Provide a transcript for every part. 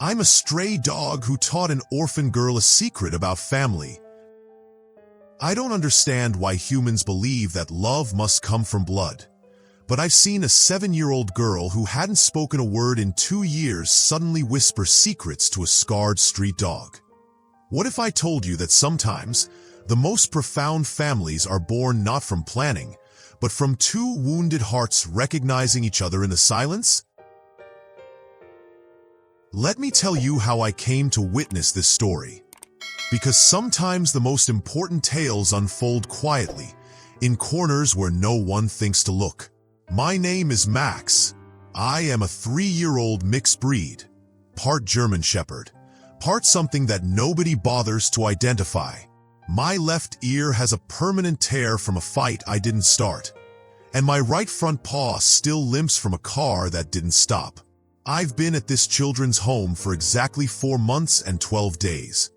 I'm a stray dog who taught an orphan girl a secret about family. I don't understand why humans believe that love must come from blood. But I've seen a 7-year-old girl who hadn't spoken a word in 2 years suddenly whisper secrets to a scarred street dog. What if I told you that sometimes the most profound families are born not from planning, but from two wounded hearts recognizing each other in the silence? Let me tell you how I came to witness this story. Because sometimes the most important tales unfold quietly, in corners where no one thinks to look. My name is Max. I am a 3-year-old mixed breed, part German Shepherd, part something that nobody bothers to identify. My left ear has a permanent tear from a fight I didn't start, and my right front paw still limps from a car that didn't stop. I've been at this children's home for exactly 4 months and 12 days.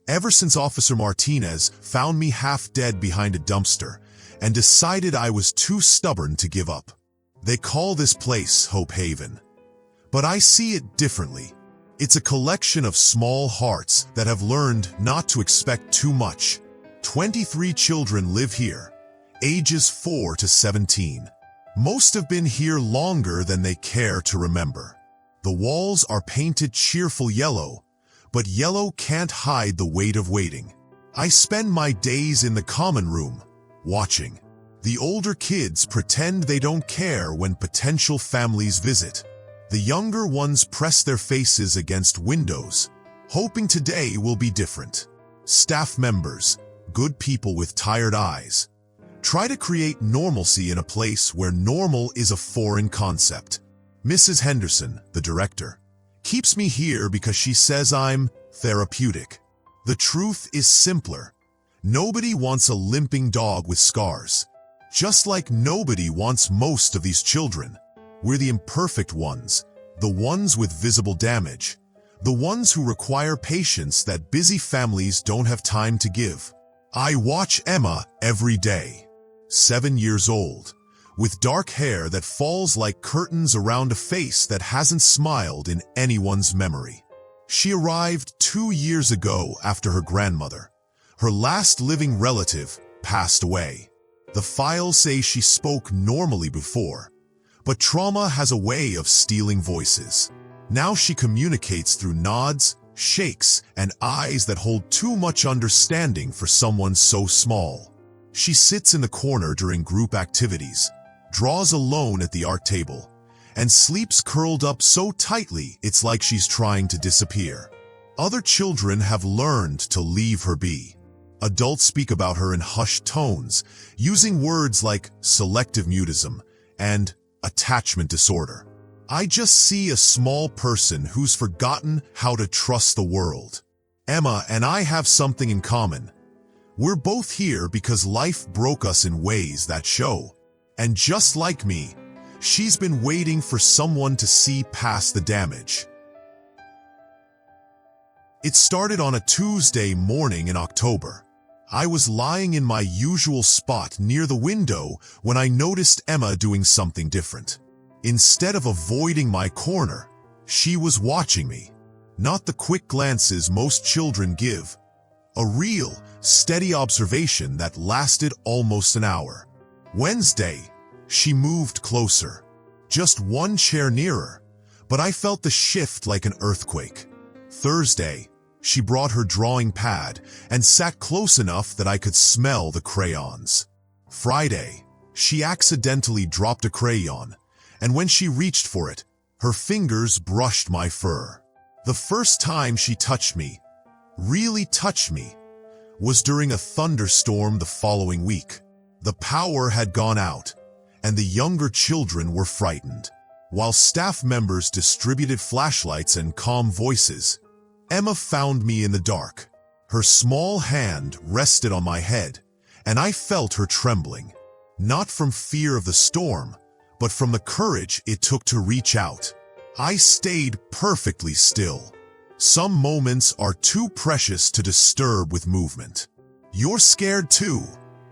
Ever since Officer Martinez found me half dead behind a dumpster and decided I was too stubborn to give up. They call this place Hope Haven. But I see it differently. It's a collection of small hearts that have learned not to expect too much. 23 children live here, ages 4 to 17. Most have been here longer than they care to remember. The walls are painted cheerful yellow, but yellow can't hide the weight of waiting. I spend my days in the common room, watching. The older kids pretend they don't care when potential families visit. The younger ones press their faces against windows, hoping today will be different. Staff members, good people with tired eyes, try to create normalcy in a place where normal is a foreign concept. Mrs. Henderson, the director, keeps me here because she says I'm therapeutic. The truth is simpler. Nobody wants a limping dog with scars. Just like nobody wants most of these children. We're the imperfect ones, the ones with visible damage, the ones who require patience that busy families don't have time to give. I watch Emma every day, 7 years old, with dark hair that falls like curtains around a face that hasn't smiled in anyone's memory. She arrived 2 years ago after her grandmother, her last living relative, passed away. The files say she spoke normally before, but trauma has a way of stealing voices. Now she communicates through nods, shakes, and eyes that hold too much understanding for someone so small. She sits in the corner during group activities, draws alone at the art table, and sleeps curled up so tightly it's like she's trying to disappear. Other children have learned to leave her be. Adults speak about her in hushed tones, using words like selective mutism and attachment disorder. I just see a small person who's forgotten how to trust the world. Emma and I have something in common. We're both here because life broke us in ways that show. And just like me, she's been waiting for someone to see past the damage. It started on a Tuesday morning in October. I was lying in my usual spot near the window when I noticed Emma doing something different. Instead of avoiding my corner, she was watching me. Not the quick glances most children give. A real, steady observation that lasted almost an hour. Wednesday, she moved closer. Just one chair nearer, but I felt the shift like an earthquake. Thursday, she brought her drawing pad and sat close enough that I could smell the crayons. Friday, she accidentally dropped a crayon, and when she reached for it, her fingers brushed my fur. The first time she touched me, really touched me, was during a thunderstorm the following week. The power had gone out, and the younger children were frightened. While staff members distributed flashlights and calm voices, Emma found me in the dark. Her small hand rested on my head, and I felt her trembling. Not from fear of the storm, but from the courage it took to reach out. I stayed perfectly still. Some moments are too precious to disturb with movement. "You're scared too,"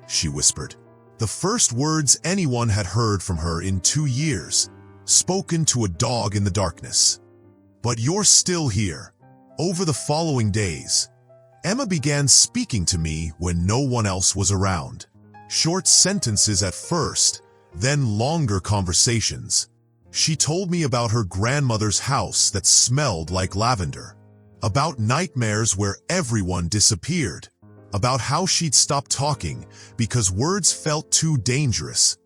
she whispered. The first words anyone had heard from her in 2 years, spoken to a dog in the darkness. But you're still here. Over the following days, Emma began speaking to me when no one else was around. Short sentences at first, then longer conversations. She told me about her grandmother's house that smelled like lavender, about nightmares where everyone disappeared, about how she'd stopped talking because words felt too dangerous.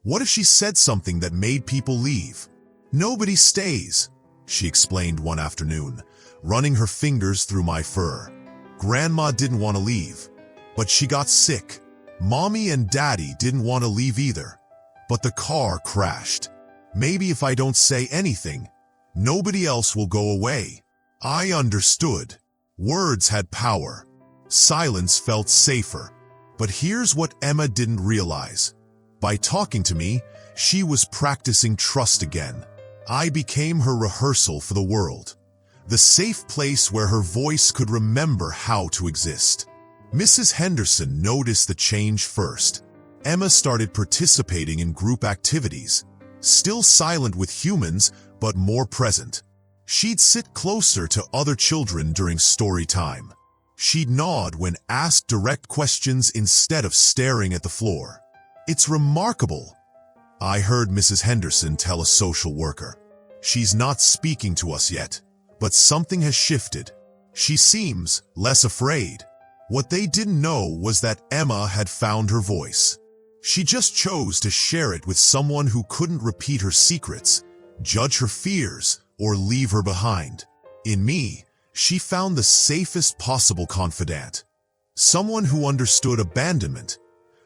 What if she said something that made people leave? Nobody stays, she explained one afternoon, running her fingers through my fur. Grandma didn't want to leave, but she got sick. Mommy and Daddy didn't want to leave either, but the car crashed. Maybe if I don't say anything, nobody else will go away. I understood. Words had power. Silence felt safer. But here's what Emma didn't realize. By talking to me, she was practicing trust again. I became her rehearsal for the world, the safe place where her voice could remember how to exist. Mrs. Henderson noticed the change first. Emma started participating in group activities, still silent with humans, but more present. She'd sit closer to other children during story time. She'd nod when asked direct questions instead of staring at the floor. It's remarkable, I heard Mrs. Henderson tell a social worker. She's not speaking to us yet, but something has shifted. She seems less afraid. What they didn't know was that Emma had found her voice. She just chose to share it with someone who couldn't repeat her secrets, judge her fears, or leave her behind. In me, she found the safest possible confidant. Someone who understood abandonment,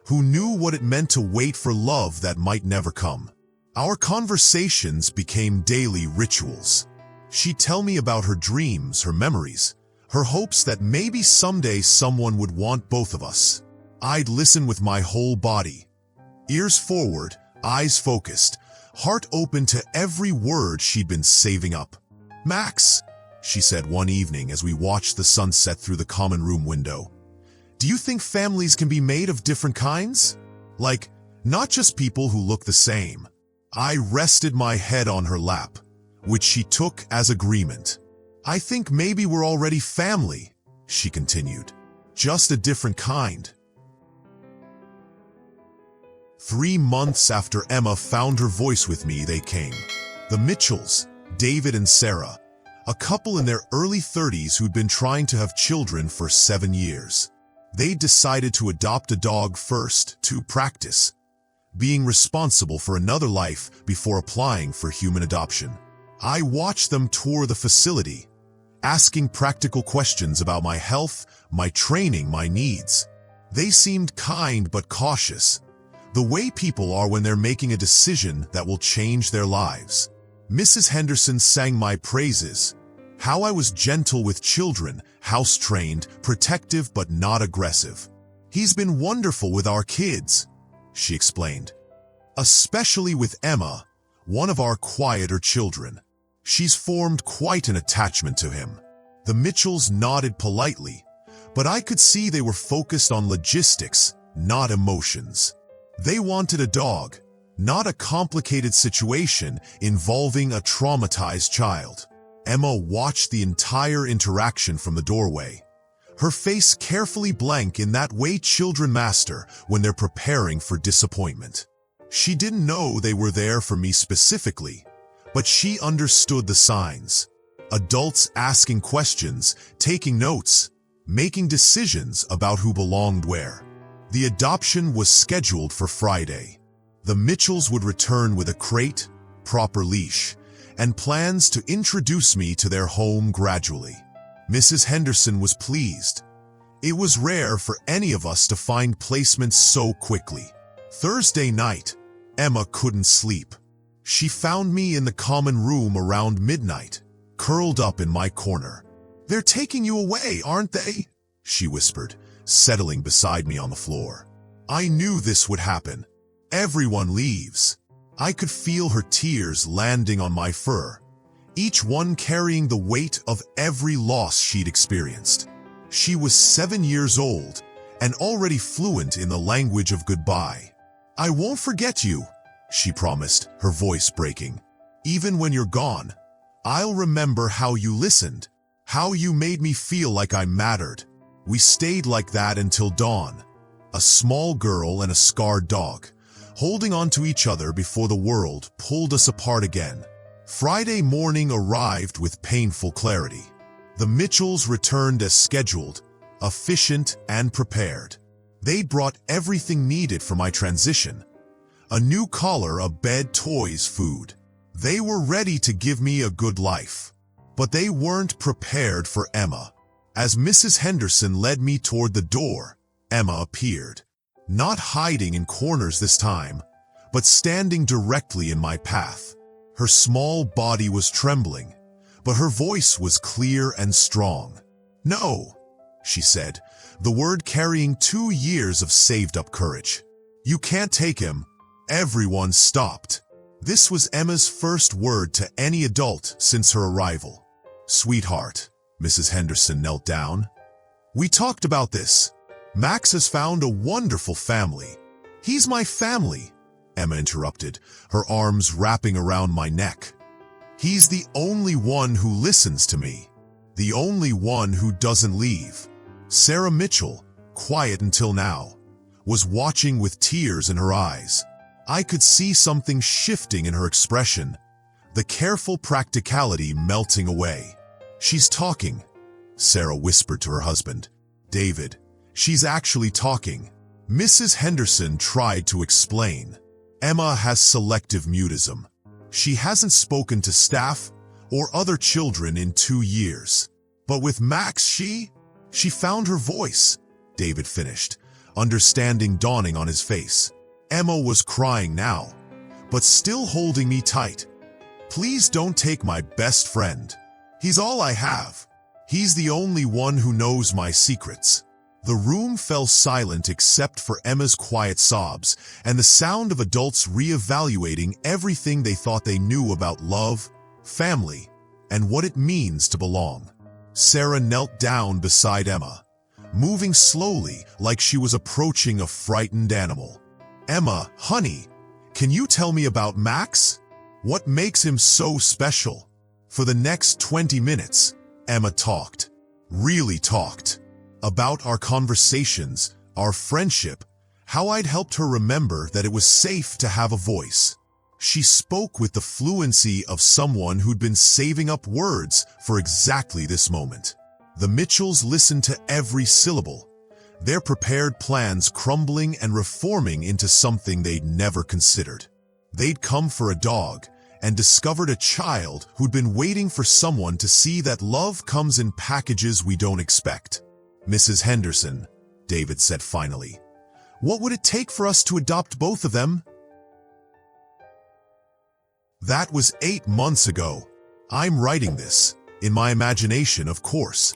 who knew what it meant to wait for love that might never come. Our conversations became daily rituals. She'd tell me about her dreams, her memories, her hopes that maybe someday someone would want both of us. I'd listen with my whole body, ears forward, eyes focused, heart open to every word she'd been saving up. "Max," she said one evening as we watched the sunset through the common room window, "do you think families can be made of different kinds? Like, not just people who look the same?" I rested my head on her lap, which she took as agreement. "I think maybe we're already family," she continued, "just a different kind." 3 months after Emma found her voice with me, they came. The Mitchells, David and Sarah, a couple in their early 30s who'd been trying to have children for 7 years. They decided to adopt a dog first to practice being responsible for another life before applying for human adoption. I watched them tour the facility, asking practical questions about my health, my training, my needs. They seemed kind but cautious, the way people are when they're making a decision that will change their lives. Mrs. Henderson sang my praises, how I was gentle with children, house-trained, protective but not aggressive. "He's been wonderful with our kids," she explained, "especially with Emma, one of our quieter children. She's formed quite an attachment to him." The Mitchells nodded politely, but I could see they were focused on logistics, not emotions. They wanted a dog, not a complicated situation involving a traumatized child. Emma watched the entire interaction from the doorway, her face carefully blank in that way children master when they're preparing for disappointment. She didn't know they were there for me specifically, but she understood the signs. Adults asking questions, taking notes, making decisions about who belonged where. The adoption was scheduled for Friday. The Mitchells would return with a crate, proper leash, and plans to introduce me to their home gradually. Mrs. Henderson was pleased. It was rare for any of us to find placements so quickly. Thursday night, Emma couldn't sleep. She found me in the common room around midnight, curled up in my corner. "They're taking you away, aren't they?" she whispered, settling beside me on the floor. I knew this would happen. Everyone leaves. I could feel her tears landing on my fur, each one carrying the weight of every loss she'd experienced. She was 7 years old and already fluent in the language of goodbye. "I won't forget you," she promised, her voice breaking. "Even when you're gone, I'll remember how you listened, how you made me feel like I mattered. We stayed like that until dawn, a small girl and a scarred dog, holding on to each other before the world pulled us apart again. Friday morning arrived with painful clarity. The Mitchells returned as scheduled, efficient and prepared. They'd brought everything needed for my transition. A new collar, a bed, toys, food. They were ready to give me a good life. But they weren't prepared for Emma. As Mrs. Henderson led me toward the door, Emma appeared. Not hiding in corners this time, but standing directly in my path. Her small body was trembling, but her voice was clear and strong. "No," she said, the word carrying 2 years of saved-up courage. "You can't take him." Everyone stopped. This was Emma's first word to any adult since her arrival. "Sweetheart," Mrs. Henderson knelt down. "We talked about this. Max has found a wonderful family." "He's my family," Emma interrupted, her arms wrapping around my neck. "He's the only one who listens to me, the only one who doesn't leave." Sarah Mitchell, quiet until now, was watching with tears in her eyes. I could see something shifting in her expression, the careful practicality melting away. "She's talking," Sarah whispered to her husband. "David, she's actually talking." Mrs. Henderson tried to explain. "Emma has selective mutism. She hasn't spoken to staff or other children in 2 years. But with Max, she found her voice," David finished, understanding dawning on his face. Emma was crying now, but still holding me tight. "Please don't take my best friend. He's all I have. He's the only one who knows my secrets." The room fell silent except for Emma's quiet sobs and the sound of adults reevaluating everything they thought they knew about love, family, and what it means to belong. Sarah knelt down beside Emma, moving slowly like she was approaching a frightened animal. "Emma, honey, can you tell me about Max? What makes him so special?" For the next 20 minutes, Emma talked, really talked, about our conversations, our friendship, how I'd helped her remember that it was safe to have a voice. She spoke with the fluency of someone who'd been saving up words for exactly this moment. The Mitchells listened to every syllable, their prepared plans crumbling and reforming into something they'd never considered. They'd come for a dog and discovered a child who'd been waiting for someone to see that love comes in packages we don't expect. "Mrs. Henderson," David said finally, "what would it take for us to adopt both of them?" That was 8 months ago. I'm writing this, in my imagination, of course,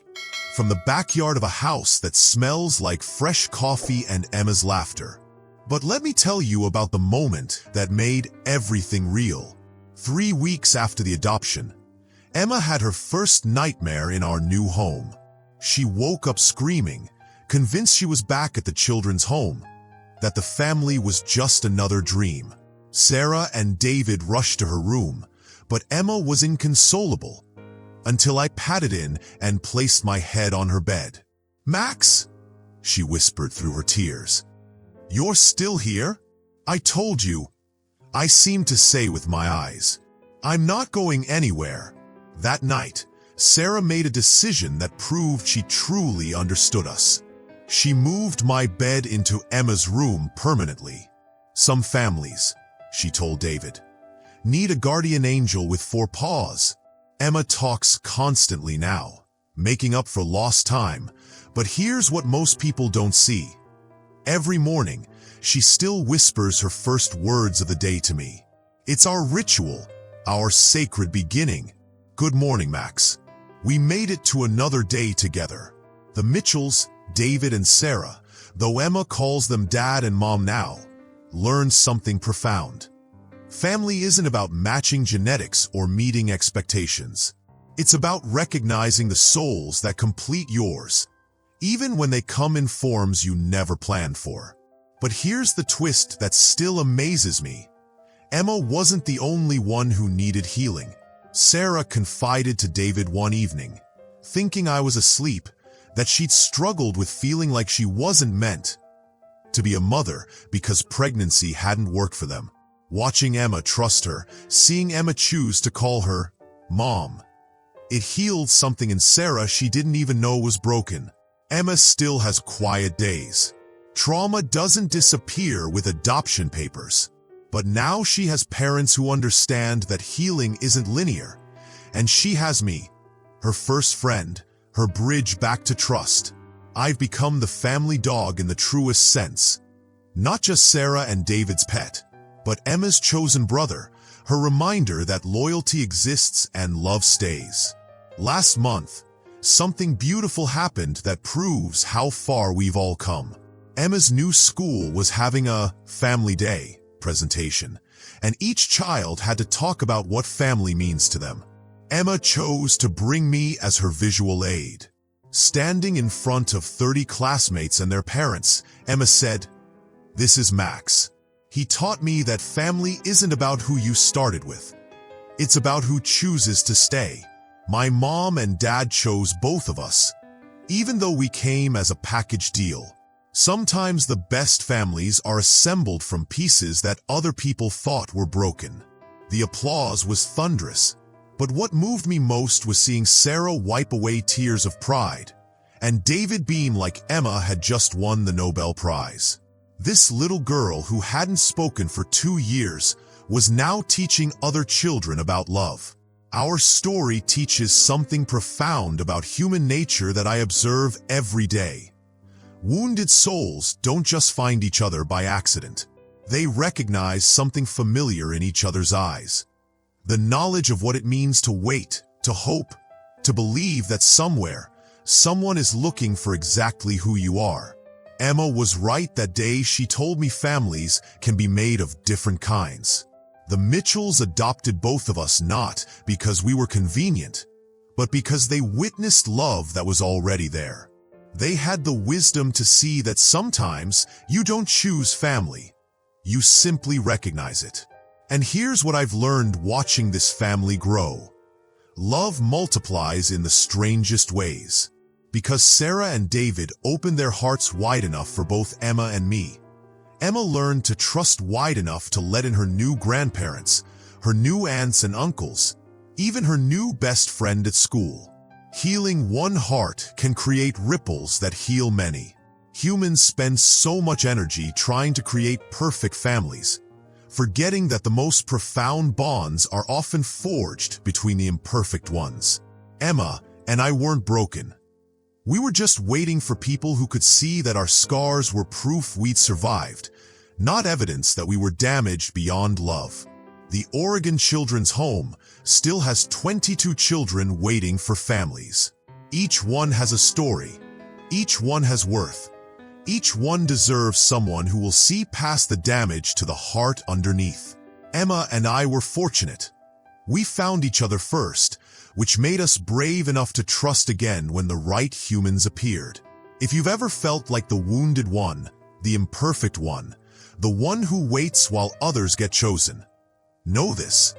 from the backyard of a house that smells like fresh coffee and Emma's laughter. But let me tell you about the moment that made everything real. 3 weeks after the adoption, Emma had her first nightmare in our new home. She woke up screaming, convinced she was back at the children's home, that the family was just another dream. Sarah and David rushed to her room, but Emma was inconsolable, until I patted in and placed my head on her bed. "Max," she whispered through her tears, "you're still here? I told you," I seemed to say with my eyes. "I'm not going anywhere." That night, Sarah made a decision that proved she truly understood us. She moved my bed into Emma's room permanently. "Some families," she told David, "need a guardian angel with 4 paws. Emma talks constantly now, making up for lost time, but here's what most people don't see. Every morning, she still whispers her first words of the day to me. It's our ritual, our sacred beginning. Good morning, Max. We made it to another day together." The Mitchells, David and Sarah, though Emma calls them Dad and Mom now, learned something profound. Family isn't about matching genetics or meeting expectations. It's about recognizing the souls that complete yours, even when they come in forms you never planned for. But here's the twist that still amazes me. Emma wasn't the only one who needed healing. Sarah confided to David one evening, thinking I was asleep, that she'd struggled with feeling like she wasn't meant to be a mother because pregnancy hadn't worked for them. Watching Emma trust her, seeing Emma choose to call her Mom, it healed something in Sarah she didn't even know was broken. Emma still has quiet days. Trauma doesn't disappear with adoption papers. But now she has parents who understand that healing isn't linear. And she has me, her first friend, her bridge back to trust. I've become the family dog in the truest sense. Not just Sarah and David's pet, but Emma's chosen brother, her reminder that loyalty exists and love stays. Last month, something beautiful happened that proves how far we've all come. Emma's new school was having a family day presentation, and each child had to talk about what family means to them. Emma chose to bring me as her visual aid. Standing in front of 30 classmates and their parents, Emma said, "This is Max. He taught me that family isn't about who you started with. It's about who chooses to stay. My mom and dad chose both of us, even though we came as a package deal. Sometimes the best families are assembled from pieces that other people thought were broken." The applause was thunderous, but what moved me most was seeing Sarah wipe away tears of pride, and David beam like Emma had just won the Nobel Prize. This little girl who hadn't spoken for 2 years was now teaching other children about love. Our story teaches something profound about human nature that I observe every day. Wounded souls don't just find each other by accident. They recognize something familiar in each other's eyes. The knowledge of what it means to wait, to hope, to believe that somewhere, someone is looking for exactly who you are. Emma was right that day. She told me families can be made of different kinds. The Mitchells adopted both of us not because we were convenient, but because they witnessed love that was already there. They had the wisdom to see that sometimes you don't choose family, you simply recognize it. And here's what I've learned watching this family grow. Love multiplies in the strangest ways. Because Sarah and David opened their hearts wide enough for both Emma and me, Emma learned to trust wide enough to let in her new grandparents, her new aunts and uncles, even her new best friend at school. Healing one heart can create ripples that heal many. Humans spend so much energy trying to create perfect families, forgetting that the most profound bonds are often forged between the imperfect ones. Emma and I weren't broken. We were just waiting for people who could see that our scars were proof we'd survived, not evidence that we were damaged beyond love. The Oregon Children's Home still has 22 children waiting for families. Each one has a story. Each one has worth. Each one deserves someone who will see past the damage to the heart underneath. Emma and I were fortunate. We found each other first, which made us brave enough to trust again when the right humans appeared. If you've ever felt like the wounded one, the imperfect one, the one who waits while others get chosen, know this: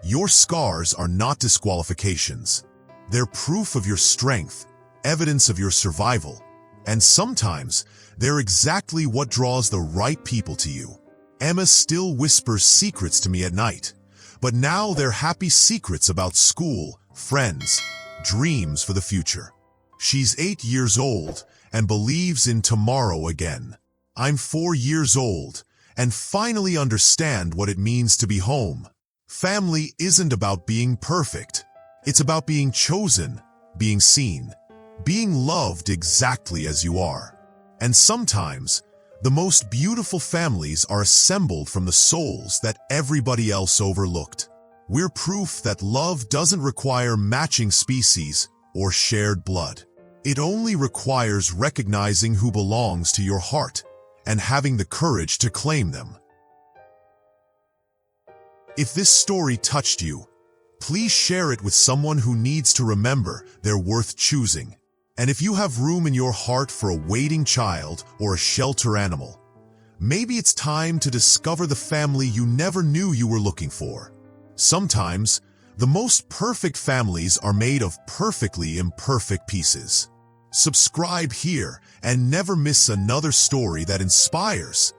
your scars are not disqualifications. They're proof of your strength, evidence of your survival, and sometimes they're exactly what draws the right people to you. Emma still whispers secrets to me at night, but now they're happy secrets about school, friends, dreams for the future. She's 8 years old and believes in tomorrow again. I'm 4 years old and finally understand what it means to be home. Family isn't about being perfect. It's about being chosen, being seen, being loved exactly as you are. And sometimes, the most beautiful families are assembled from the souls that everybody else overlooked. We're proof that love doesn't require matching species or shared blood. It only requires recognizing who belongs to your heart and having the courage to claim them. If this story touched you, please share it with someone who needs to remember they're worth choosing. And if you have room in your heart for a waiting child or a shelter animal, maybe it's time to discover the family you never knew you were looking for. Sometimes, The most perfect families are made of perfectly imperfect pieces. Subscribe here and never miss another story that inspires,